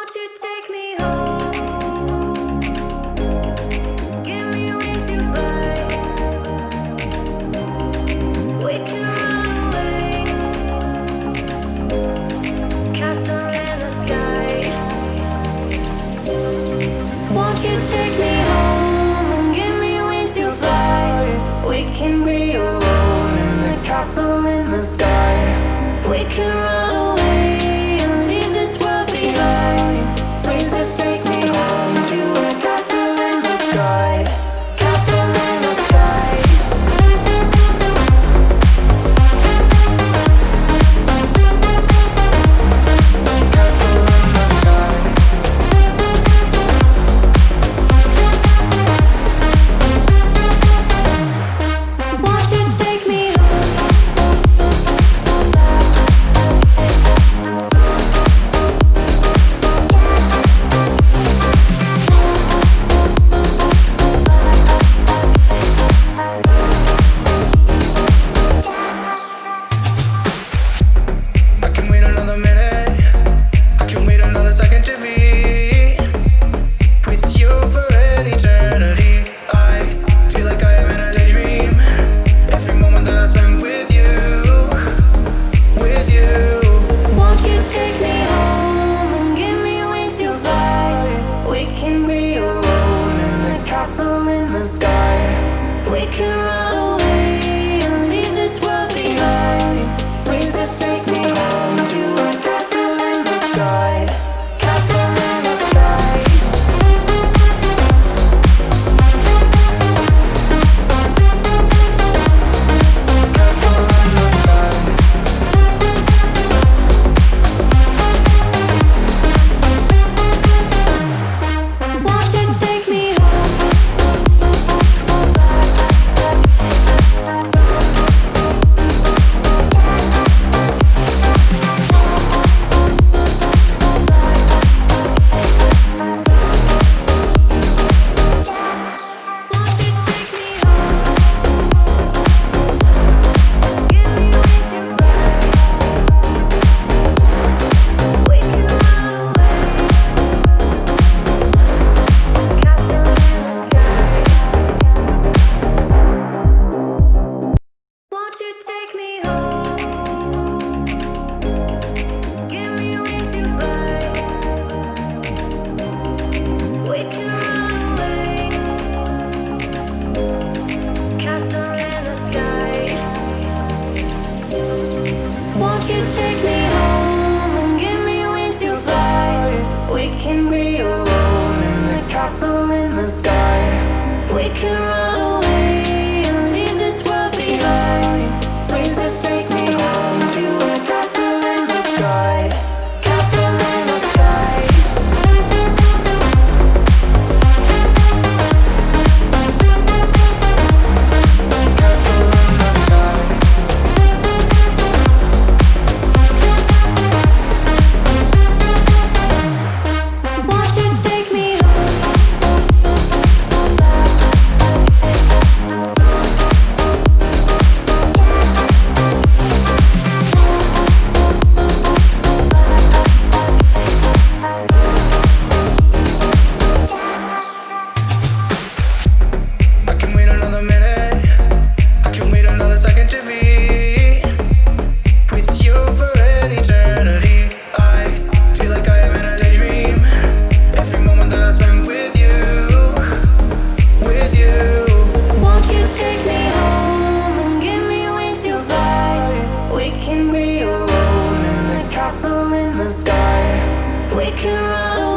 Won't you take me home? Give me wings to fly. We can run away. Castle in the sky. Won't you take me home and give me wings to fly? We can be alone in the castle in the sky. We can run away and leave this world behind. Please just take me home to a castle in the sky. Castle in the sky. Castle in the sky. Won't you take me home? I can wait another minute. I can wait another second to be with you for an eternity. I feel like I am in a daydream. Every moment that I spend with you, with you. Won't you take me home and give me wings to fly? We can be alone in the castle in the sky. We can run away and leave this world behind. Please just take me home to a castle in the sky. Castle in the sky. Castle in the sky. Won't you take me home? Won't you take me home? Give me wings to fly. We can run away. Castle in the sky. Won't you take me home? Give me wings to fly. We can run away. Castle in the sky. Won't you take me home and give me wings to fly? We can be alone in the castle in the sky. We can run away and leave this world behind. Please just take me home to a castle in the sky. Castle in the sky. Castle in the sky. Won't you take me home? I can wait another minute. I can wait another second to be with you for an eternity. I feel like I am in a daydream. Every moment that I spend with you, with you. Won't you take me home and give me wings to fly? We can be alone in the castle in the sky. We can run